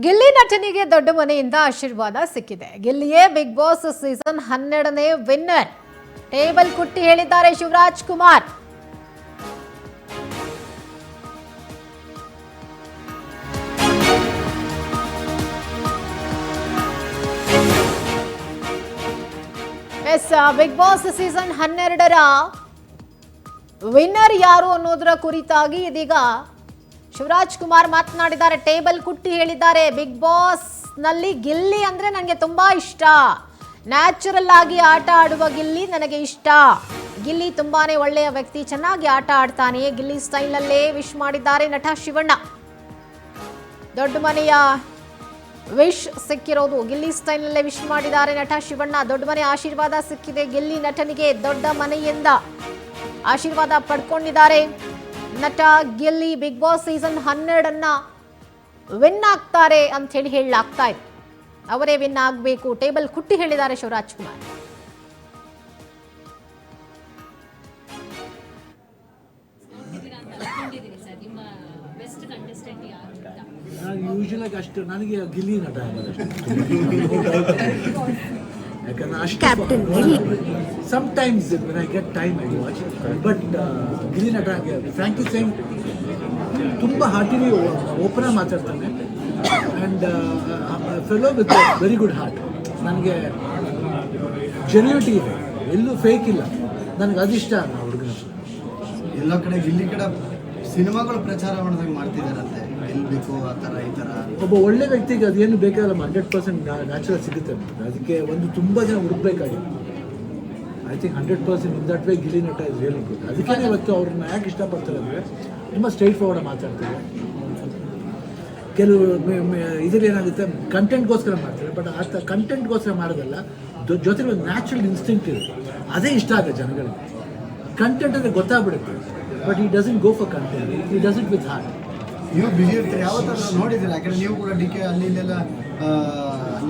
ಗಿಲ್ಲಿ ನಟನಿಗೆ ದೊಡ್ಡ ಮನೆಯಿಂದ ಆಶೀರ್ವಾದ ಸಿಕ್ಕಿದೆ. ಗಿಲ್ಲಿಯೇ ಬಿಗ್ ಬಾಸ್ ಸೀಸನ್ 12ನೇ ವಿನ್ನರ್. ಟೇಬಲ್ ಕುಟ್ಟಿ ಹೇಳಿದ್ದಾರೆ Shivaraj Kumar. Bigg Boss season 12ರ ವಿನ್ನರ್ ಯಾರು ಅನ್ನೋದರ ಕುರಿತಾಗಿ ಇದೀಗ ಶಿವರಾಜ್ ಕುಮಾರ್ ಮಾತನಾಡಿದ್ದಾರೆ. ಟೇಬಲ್ ಕುಟ್ಟಿ ಹೇಳಿದ್ದಾರೆ, ಬಿಗ್ ಬಾಸ್ ನಲ್ಲಿ ಗಿಲ್ಲಿ ಅಂದ್ರೆ ನನಗೆ ತುಂಬಾ ಇಷ್ಟ. ನ್ಯಾಚುರಲ್ ಆಗಿ ಆಟ ಆಡುವ ಗಿಲ್ಲಿ ನನಗೆ ಇಷ್ಟ. ಗಿಲ್ಲಿ ತುಂಬಾನೇ ಒಳ್ಳೆಯ ವ್ಯಕ್ತಿ, ಚೆನ್ನಾಗಿ ಆಟ ಆಡ್ತಾನೆ. ಗಿಲ್ಲಿ ಸ್ಟೈಲ್ ಅಲ್ಲೇ ವಿಶ್ ಮಾಡಿದ್ದಾರೆ ನಟ ಶಿವಣ್ಣ. ದೊಡ್ಡ ಮನೆಯ ವಿಶ್ ಸಿಕ್ಕಿರೋದು ಗಿಲ್ಲಿ ಸ್ಟೈಲ್ ನಲ್ಲೇ ವಿಶ್ ಮಾಡಿದ್ದಾರೆ ನಟ ಶಿವಣ್ಣ. ದೊಡ್ಡ ಮನೆ ಆಶೀರ್ವಾದ ಸಿಕ್ಕಿದೆ. ಗಿಲ್ಲಿ ನಟನಿಗೆ ದೊಡ್ಡ ಮನೆಯಿಂದ ಆಶೀರ್ವಾದ ಪಡ್ಕೊಂಡಿದ್ದಾರೆ. ನಟ Gilli Bigg Boss season 12 win ಆಗ್ತಾರೆ ಅಂತ ಹೇಳಲಾಗ್ತಾ ಇದೆ. ಅವರೇ ವಿನ್ ಆಗಬೇಕು, ಟೇಬಲ್ ಕುಟ್ಟಿ ಹೇಳಿದ್ದಾರೆ ಶಿವರಾಜ್ ಕುಮಾರ್. ಯೂಶುವಲಾಗಿ ಅಷ್ಟು ನನಗೆ ಗಿಲ್ಲಿ ನಟ sometimes when I get time I watch, but Gilli ನಟ ಫ್ರಾಂಕ್ಲಿ ಸೇಯಿಂಗ್ ತುಂಬ ಹಾರ್ಟಿಲಿ ಓಪನ್ ಆಗಿ ಮಾತಾಡ್ತಾನೆ. And fellow with very good heart. ನನಗೆ ಜೆನ್ಯೂನಿಟಿ ಇದೆ, ಎಲ್ಲೂ ಫೇಕ್ ಇಲ್ಲ. ನನಗೆ ಅದಿಷ್ಟ ಹುಡುಗನ. ಎಲ್ಲ ಕಡೆ ಗಿಲ್ಲಿ ಕಡೆ ಸಿನಿಮಾಗಳು ಪ್ರಚಾರ ಮಾಡಿದಾಗ ಮಾಡ್ತಿದ್ದಾರಂತೆ, ಗೆಲ್ಲಬೇಕು ಆ ಥರ ಈ ಥರ. ಒಬ್ಬ ಒಳ್ಳೆ ವ್ಯಕ್ತಿಗೆ ಅದೇನು ಬೇಕಾಗಲ್ಲ, 100% ನ್ಯಾಚುರಲ್ ಸಿಗುತ್ತೆ. ಅದಕ್ಕೆ ಒಂದು ತುಂಬ ಜನ ಹುಡುಕ್ಬೇಕಾಗಿದೆ. I think 100% in that way Gilli ನಟ ಇಸ್ ರಿಯಲಿ ಗುಡ್. ಅದಕ್ಕೆ ಇವತ್ತು ಅವ್ರನ್ನ ಯಾಕೆ ಇಷ್ಟಪಡ್ತಾರೆ ಅಂದರೆ ತುಂಬ ಸ್ಟ್ರೈಟ್ ಫಾರ್ವರ್ಡ್ ಮಾತಾಡ್ತಾರೆ. ಕೆಲವು ಇದರಲ್ಲಿ ಏನಾಗುತ್ತೆ, ಕಂಟೆಂಟ್ಗೋಸ್ಕರ ಮಾಡ್ತಾರೆ. ಬಟ್ ಆ ಕಂಟೆಂಟ್ಗೋಸ್ಕರ ಮಾಡೋದಲ್ಲ, ಜೊತೆಗೆ ಒಂದು ನ್ಯಾಚುರಲ್ ಇನ್ಸ್ಟಿಂಕ್ಟ್ ಇರುತ್ತೆ. ಅದೇ ಇಷ್ಟ ಆಗುತ್ತೆ ಜನಗಳಿಗೆ. ಕಂಟೆಂಟ್ ಅಂದರೆ ಗೊತ್ತಾಗ್ಬಿಡುತ್ತೆ, ಬಟ್ ಈ doesn't go for content, he does it with heart. ನೀವು ಬಿಜಿ ಇರ್ತೀರಿ, ಯಾವತ್ತಾರ ನೋಡಿದ್ದೀರಾ? ಯಾಕಂದರೆ ನೀವು ಕೂಡ ಡಿ ಕೆ ಅಲ್ಲಿ ಇಲ್ಲೆಲ್ಲ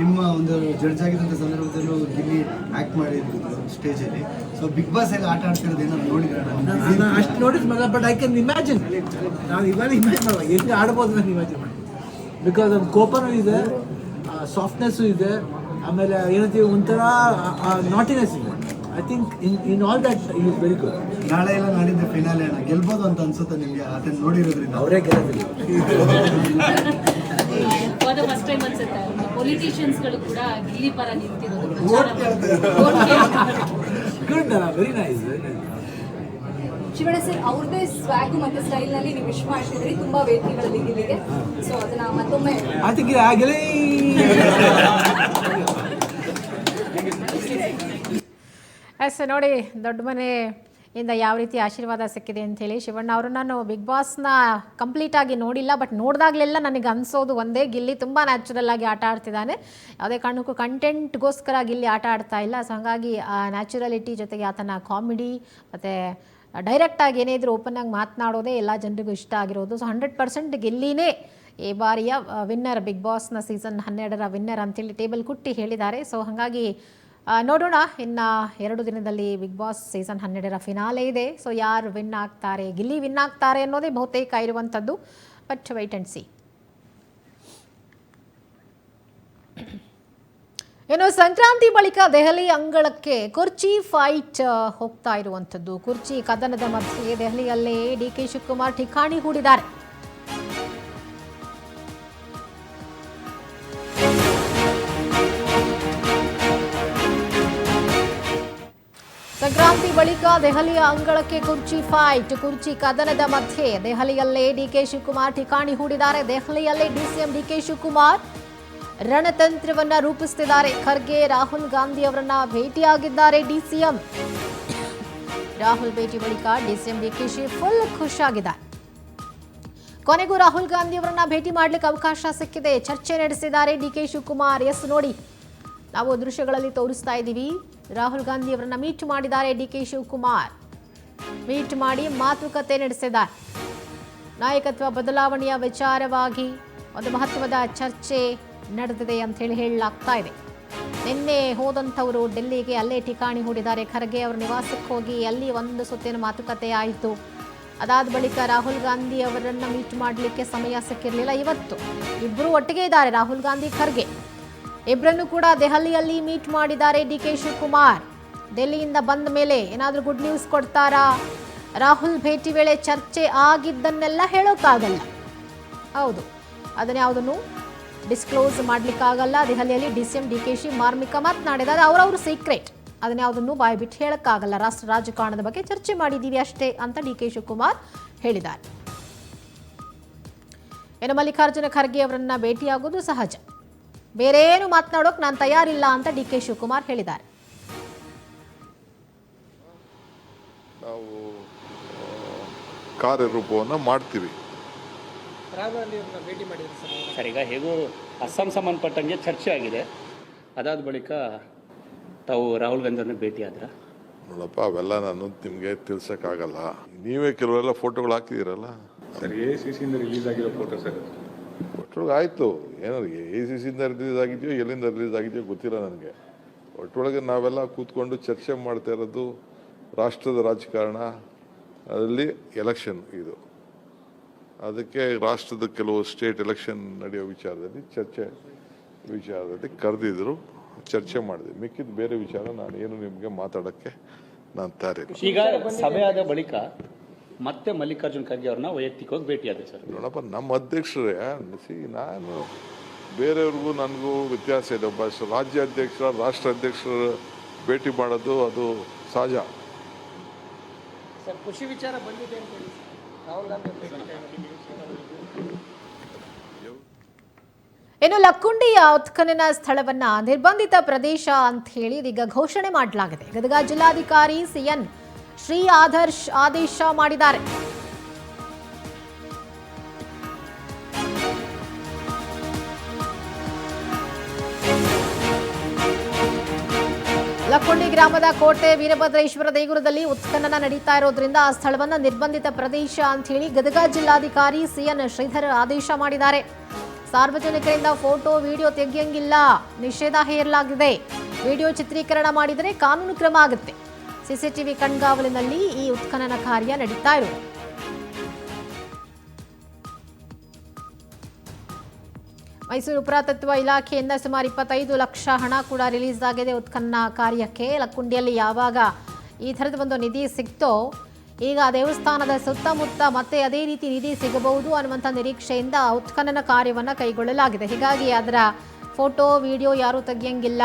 ನಿಮ್ಮ ಒಂದು ಜಡ್ಜ್ ಆಗಿದ್ದಂಥ ಸಂದರ್ಭದಲ್ಲೂ ಗಿಲ್ಲಿ ಆ್ಯಕ್ಟ್ ಮಾಡಿದ್ರು ಸ್ಟೇಜಲ್ಲಿ. ಸೊ ಬಿಗ್ ಬಾಸ್ ಎಲ್ಲ ಆಟ ಆಡ್ತಿರೋದು ಏನಾದ್ರು ನೋಡಿದ್ರೆ? ನಾನು ಅಷ್ಟು ನೋಡಿದ್ಮೇಲೆ, ಬಟ್ ಐ ಕ್ಯಾನ್ ಇಮ್ಯಾಜಿನ್. ನಾವು ಇವಾಗ ಇಮ್ಯಾಜಿನ್ ಮಾಡುವ ಹೆಂಗೆ ಆಡ್ಬೋದು ನಾನು ಇಮ್ಯಾಜಿನ್ ಮಾಡಿ. ಬಿಕಾಸ್ ಒಂದು ಕೋಪನೂ ಇದೆ, ಸಾಫ್ಟ್ನೆಸ್ಸು ಇದೆ, ಆಮೇಲೆ ಏನಂತೀವಿ ಒಂಥರ ನಾಟಿನೆಸ್ ಇದೆ. I think in all that is very good. ನಾಳೆ ಎಲ್ಲ ನಾಡಿದ್ದು ಫಿನಾಲೆ ಅಣ್ಣ ಗೆಲ್ಬೋದು ಅಂತ ಅನ್ಸುತ್ತೆ ನಿಮಗೆ ಅದನ್ನ ನೋಡಿರೋದ್ರಿಂದ? ಅವರೇ ಗೆಲ್ಲೋದಿಲ್ಲ. ಫಸ್ಟ್ ಟೈಮ್ ಅನ್ಸುತ್ತೆ ಪೊಲಿಟಿಷಿಯನ್ಸ್ಗಳು ಕೂಡ ಗಿಲ್ಲಿ ಪರ ನಿಂತಿರೋದು. Good, very nice. Shivanna sir, ಅವ್ರದ್ದೇ ಸ್ವ್ಯಾಗು ಮತ್ತೆ ಸ್ಟೈಲ್ ನಲ್ಲಿ ನೀವು ವಿಶ್ ಮಾಡ್ತಿದ್ರಿ ತುಂಬಾ ವೇದಿಕೆಗಳಲ್ಲಿ ಗಿಲ್ಲಿಗೆ. ಸೊ ಅದನ್ನ ಮತ್ತೊಮ್ಮೆ ಐ ಥಿಂಕ್ ಆಗಲೇ ನೋಡಿ, ದೊಡ್ಡ ಮನೆಯಿಂದ ಯಾವ ರೀತಿ ಆಶೀರ್ವಾದ ಸಿಕ್ಕಿದೆ ಅಂಥೇಳಿ. ಶಿವಣ್ಣ ಅವರು ನಾನು ಬಿಗ್ ಬಾಸ್ನ ಕಂಪ್ಲೀಟಾಗಿ ನೋಡಿಲ್ಲ, ಬಟ್ ನೋಡಿದಾಗಲೆಲ್ಲ ನನಗೆ ಅನಿಸೋದು ಒಂದೇ, ಗಿಲ್ಲಿ ತುಂಬ ನ್ಯಾಚುರಲ್ ಆಗಿ ಆಟ ಆಡ್ತಿದ್ದಾನೆ. ಯಾವುದೇ ಕಾರಣಕ್ಕೂ ಕಂಟೆಂಟ್ಗೋಸ್ಕರ ಗಿಲ್ಲಿ ಆಟ ಆಡ್ತಾ ಇಲ್ಲ. ಸೊ ಹಾಗಾಗಿ ಆ ನ್ಯಾಚುರಲಿಟಿ ಜೊತೆಗೆ ಆತನ ಕಾಮಿಡಿ ಮತ್ತು ಡೈರೆಕ್ಟಾಗಿ ಏನೇ ಇದ್ರೂ ಓಪನ್ ಆಗಿ ಮಾತನಾಡೋದೇ ಎಲ್ಲ ಜನರಿಗೂ ಇಷ್ಟ ಆಗಿರೋದು. ಸೊ 100% ಗಿಲ್ಲಿನೇ ಈ ಬಾರಿಯ ವಿನ್ನರ್, ಬಿಗ್ ಬಾಸ್ನ ಸೀಸನ್ 12ರ ವಿನ್ನರ್ ಅಂತೇಳಿ ಟೇಬಲ್ ಕುಟ್ಟಿ ಹೇಳಿದ್ದಾರೆ. ಸೊ ಹಾಗಾಗಿ ನೋಡೋಣ, ಇನ್ನು 2 ದಿನದಲ್ಲಿ ಬಿಗ್ ಬಾಸ್ ಸೀಸನ್ 12ರ ಫಿನಾಲೆ ಇದೆ. ಸೊ ಯಾರು ವಿನ್ ಆಗ್ತಾರೆ, ಗಿಲ್ಲಿ ವಿನ್ ಆಗ್ತಾರೆ ಅನ್ನೋದೇ ಬಹುತೇಕ ಇರುವಂಥದ್ದು. But white and C. ಇನ್ನು ಸಂಕ್ರಾಂತಿ ಬಳಿಕ ದೆಹಲಿ ಅಂಗಳಕ್ಕೆ ಕುರ್ಚಿ ಫೈಟ್ ಹೋಗ್ತಾ ಇರುವಂಥದ್ದು. ಕುರ್ಚಿ ಕದನದ ಮಧ್ಯೆ ದೆಹಲಿಯಲ್ಲೇ ಡಿ.ಕೆ. ಶಿವಕುಮಾರ್ ಠಿಕಾಣಿ ಹೂಡಿದ್ದಾರೆ. ಸಂಕ್ರಾಂತಿ ಬಳಿಕ ದೆಹಲಿಯ ಅಂಗಳಕ್ಕೆ ಕುರ್ಚಿ ಫೈಟ್, ಕುರ್ಚಿ ಕದನದ ಮಧ್ಯೆ ದೆಹಲಿಯಲ್ಲೇ ಡಿ.ಕೆ. ಶಿವಕುಮಾರ್ ಠಿಕಾಣಿ ಹೂಡಿದ್ದಾರೆ. ದೆಹಲಿಯಲ್ಲೇ ಡಿಸಿಎಂ ಡಿ.ಕೆ. ಶಿವಕುಮಾರ್ ರಣತಂತ್ರವನ್ನ ರೂಪಿಸುತ್ತಿದ್ದಾರೆ. ಖರ್ಗೆ ರಾಹುಲ್ ಗಾಂಧಿ ಅವರನ್ನ ಭೇಟಿಯಾಗಿದ್ದಾರೆ ಡಿಸಿಎಂ. ರಾಹುಲ್ ಭೇಟಿ ಬಳಿಕ ಡಿಸಿಎಂ ಡಿ.ಕೆ. ಫುಲ್ ಖುಷಿಯಾಗಿದ್ದಾರೆ. ಕೊನೆಗೂ ರಾಹುಲ್ ಗಾಂಧಿ ಅವರನ್ನ ಭೇಟಿ ಮಾಡಲಿಕ್ಕೆ ಅವಕಾಶ ಸಿಕ್ಕಿದೆ. ಚರ್ಚೆ ನಡೆಸಿದ್ದಾರೆ ಡಿ.ಕೆ. ಶಿವಕುಮಾರ್. ಎಸ್ ನೋಡಿ, ನಾವು ದೃಶ್ಯಗಳಲ್ಲಿ ತೋರಿಸ್ತಾ ಇದ್ದೀವಿ. ರಾಹುಲ್ ಗಾಂಧಿ ಅವರನ್ನ ಮೀಟ್ ಮಾಡಿದ್ದಾರೆ ಡಿ.ಕೆ. ಶಿವಕುಮಾರ್. ಮೀಟ್ ಮಾಡಿ ಮಾತುಕತೆ ನಡೆಸಿದ್ದಾರೆ. ನಾಯಕತ್ವ ಬದಲಾವಣೆಯ ವಿಚಾರವಾಗಿ ಒಂದು ಮಹತ್ವದ ಚರ್ಚೆ ನಡೆದಿದೆ ಅಂತ ಹೇಳಲಾಗ್ತಾ ಇದೆ. ನಿನ್ನೆ ಹೋದಂಥವರು ಡೆಲ್ಲಿಗೆ, ಅಲ್ಲೇ ಠಿಕಾಣಿ ಹೂಡಿದ್ದಾರೆ. ಖರ್ಗೆ ಅವರ ನಿವಾಸಕ್ಕೆ ಹೋಗಿ ಅಲ್ಲಿ ಒಂದು ಸುತ್ತಿನ ಮಾತುಕತೆ ಆಯಿತು. ಅದಾದ ಬಳಿಕ ರಾಹುಲ್ ಗಾಂಧಿ ಅವರನ್ನು ಮೀಟ್ ಮಾಡಲಿಕ್ಕೆ ಸಮಯ ಸಿಕ್ಕಿರಲಿಲ್ಲ. ಇವತ್ತು ಇಬ್ಬರು ಒಟ್ಟಿಗೆ ಇದ್ದಾರೆ, ರಾಹುಲ್ ಗಾಂಧಿ ಖರ್ಗೆ ಇಬ್ಬರನ್ನು ಕೂಡ ದೆಹಲಿಯಲ್ಲಿ ಮೀಟ್ ಮಾಡಿದ್ದಾರೆ ಡಿಕೆ ಶಿವಕುಮಾರ್. ಡೆಲ್ಲಿಯಿಂದ ಬಂದ ಮೇಲೆ ಏನಾದರೂ ಗುಡ್ ನ್ಯೂಸ್ ಕೊಡ್ತಾರಾ? ರಾಹುಲ್ ಭೇಟಿ ವೇಳೆ ಚರ್ಚೆ ಆಗಿದ್ದನ್ನೆಲ್ಲ ಹೇಳೋಕ್ಕಾಗಲ್ಲ. ಹೌದು, ಅದನ್ನ ಯಾವುದನ್ನು ಡಿಸ್ಕ್ಲೋಸ್ ಮಾಡಲಿಕ್ಕಾಗಲ್ಲ. ದೆಹಲಿಯಲ್ಲಿ ಡಿಸಿಎಂ ಡಿಕೆಶಿ ಮಾರ್ಮಿಕ ಮಾತನಾಡಿದ್ದಾರೆ, ಅವರವರು ಸೀಕ್ರೆಟ್, ಅದನ್ನ ಯಾವುದನ್ನು ಬಾಯ್ಬಿಟ್ಟು ಹೇಳಕ್ಕಾಗಲ್ಲ. ರಾಷ್ಟ್ರ ರಾಜಕಾರಣದ ಬಗ್ಗೆ ಚರ್ಚೆ ಮಾಡಿದ್ದೀವಿ ಅಷ್ಟೇ ಅಂತ ಡಿಕೆ ಶಿವಕುಮಾರ್ ಹೇಳಿದ್ದಾರೆ. ಇನ್ನು ಮಲ್ಲಿಕಾರ್ಜುನ ಖರ್ಗೆ ಅವರನ್ನ ಭೇಟಿಯಾಗೋದು ಸಹಜ, ಬೇರೇನು ಮಾತನಾಡೋಕೆ ನಾನು ತಯಾರಿಲ್ಲ ಅಂತ ಡಿಕೆ ಶಿವಕುಮಾರ್ ಹೇಳಿದ್ದಾರೆ. ನಾವು ಕಾರ್ಯರೂಪವನ್ನು ಮಾಡ್ತೀವಿ. ಸರ್, ಈಗ ಹೇಗೂ ಅಸ್ಸಾಂ ಸಂಬಂಧಪಟ್ಟಂಗೆ ಚರ್ಚೆ ಆಗಿದೆ. ಅದಾದ ಬಳಿಕ ತಾವು ರಾಹುಲ್ ಗಾಂಧಿ ಅವ್ರನ್ನ ಭೇಟಿ ಆದ್ರ? ನೋಡಪ್ಪ, ಅವೆಲ್ಲ ನಾನು ನಿಮಗೆ ತಿಳ್ಸೋಕ್ಕಾಗಲ್ಲ. ನೀವೇ ಕೆಲವೆಲ್ಲ ಫೋಟೋಗಳು ಹಾಕಿದ್ದೀರಲ್ಲ ಸರ್. AICC ರಿಲೀಸ್ ಆಗಿರೋ ಫೋಟೋ ಸರ್. ಒಟ್ಟೊಳಗೆ ಆಯಿತು, ಏನಾದ್ರು AICC ರಿಲೀಸ್ ಆಗಿದೆಯೋ ಎಲ್ಲಿಂದ ರಿಲೀಸ್ ಆಗಿದೆಯೋ ಗೊತ್ತಿಲ್ಲ ನನಗೆ. ಒಟ್ಟೊಳಗೆ ನಾವೆಲ್ಲ ಕೂತ್ಕೊಂಡು ಚರ್ಚೆ ಮಾಡ್ತಾ ಇರೋದು ರಾಷ್ಟ್ರದ ರಾಜಕಾರಣ, ಅದರಲ್ಲಿ ಎಲೆಕ್ಷನ್ ಇದು. ಅದಕ್ಕೆ ರಾಷ್ಟ್ರದ ಕೆಲವು ಸ್ಟೇಟ್ ಎಲೆಕ್ಷನ್ ನಡೆಯೋ ವಿಚಾರದಲ್ಲಿ ಕರೆದಿದ್ರು, ಚರ್ಚೆ ಮಾಡಿದೆ. ಮಿಕ್ಕಿದ ಬೇರೆ ವಿಚಾರ ನಾನು ಏನು ನಿಮಗೆ ಮಾತಾಡೋಕ್ಕೆ ನಾನು ತಯಾರಿಲ್ಲ. ಈಗ ಸಭೆ ಆದ ಬಳಿಕ ಮತ್ತೆ ಮಲ್ಲಿಕಾರ್ಜುನ್ ಖರ್ಗೆ ಅವ್ರನ್ನ ವೈಯಕ್ತಿಕವಾಗಿ ಭೇಟಿಯಾದೆ ಸರ್. ನೋಡಪ್ಪ, ನಮ್ಮ ಅಧ್ಯಕ್ಷರೇ ನಾನು ಬೇರೆಯವ್ರಿಗೂ ನನಗೂ ವ್ಯತ್ಯಾಸ ಇದೆ. ಒಬ್ಬ ರಾಜ್ಯಾಧ್ಯಕ್ಷರ ರಾಷ್ಟ್ರ ಅಧ್ಯಕ್ಷರ ಭೇಟಿ ಮಾಡೋದು ಅದು ಸಹಜ. ಸರ್, ಖುಷಿ ವಿಚಾರ ಬಂದಿದೆ ಅಂತ ಹೇಳಿ ಇನ್ನು ಲಕ್ಕುಂಡಿಯ ಉತ್ಖನನ ಸ್ಥಳವನ್ನ ನಿರ್ಬಂಧಿತ ಪ್ರದೇಶ ಅಂತ ಹೇಳಿ ಇದೀಗ ಘೋಷಣೆ ಮಾಡಲಾಗಿದೆ. ಗದಗ ಜಿಲ್ಲಾಧಿಕಾರಿ ಸಿಎನ್ ಶ್ರೀ ಆದರ್ಶ್ ಆದೇಶ ಮಾಡಿದ್ದಾರೆ. ಲಕ್ಕುಂಡಿ ಗ್ರಾಮದ ಕೋಟೆ ವೀರಭದ್ರೇಶ್ವರ ದೇಗುಲದಲ್ಲಿ ಉತ್ಖನನ ನಡೀತಾ ಇರೋದ್ರಿಂದ ಆ ಸ್ಥಳವನ್ನ ನಿರ್ಬಂಧಿತ ಪ್ರದೇಶ ಅಂತ ಹೇಳಿ ಗದಗ ಜಿಲ್ಲಾಧಿಕಾರಿ ಸಿಎನ್ ಶ್ರೀಧರ್ ಆದೇಶ ಮಾಡಿದ್ದಾರೆ. ಸಾರ್ವಜನಿಕರಿಂದ ಫೋಟೋ ವಿಡಿಯೋ ತೆಗೆಯಂಗಿಲ್ಲ, ನಿಷೇಧ ಹೇರಲಾಗಿದೆ. ವಿಡಿಯೋ ಚಿತ್ರೀಕರಣ ಮಾಡಿದರೆ ಕಾನೂನು ಕ್ರಮ ಆಗುತ್ತೆ. ಸಿಸಿಟಿವಿ ಕಣ್ಗಾವಲಿನಲ್ಲಿ ಈ ಉತ್ಖನನ ಕಾರ್ಯ ನಡೀತಾ ಇರೋದು. ಮೈಸೂರು ಪುರಾತತ್ವ ಇಲಾಖೆಯಿಂದ ಸುಮಾರು 25 ಲಕ್ಷ ಹಣ ಕೂಡ ರಿಲೀಸ್ ಆಗಿದೆ ಉತ್ಖನನ ಕಾರ್ಯಕ್ಕೆ. ಲಕ್ಕುಂಡಿಯಲ್ಲಿ ಯಾವಾಗ ಈ ಥರದ ಒಂದು ನಿಧಿ ಸಿಕ್ತೋ ಈಗ ದೇವಸ್ಥಾನದ ಸುತ್ತಮುತ್ತ ಮತ್ತೆ ಅದೇ ರೀತಿ ನಿಧಿ ಸಿಗಬಹುದು ಅನ್ನುವಂಥ ನಿರೀಕ್ಷೆಯಿಂದ ಉತ್ಖನನ ಕಾರ್ಯವನ್ನು ಕೈಗೊಳ್ಳಲಾಗಿದೆ. ಹೀಗಾಗಿ ಅದರ ಫೋಟೋ ವಿಡಿಯೋ ಯಾರೂ ತೆಗೆಯಂಗಿಲ್ಲ,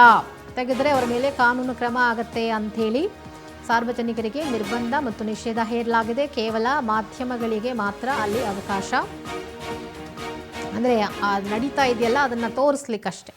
ತೆಗೆದರೆ ಅವರ ಮೇಲೆ ಕಾನೂನು ಕ್ರಮ ಆಗತ್ತೆ ಅಂಥೇಳಿ ಸಾರ್ವಜನಿಕರಿಗೆ ನಿರ್ಬಂಧ ಮತ್ತು ನಿಷೇಧ ಹೇರಲಾಗಿದೆ. ಕೇವಲ ಮಾಧ್ಯಮಗಳಿಗೆ ಮಾತ್ರ ಅಲ್ಲಿ ಅವಕಾಶ, ಅಂದರೆ ನಡೀತಾ ಇದೆಯಲ್ಲ ಅದನ್ನು ತೋರಿಸ್ಲಿಕ್ಕಷ್ಟೇ.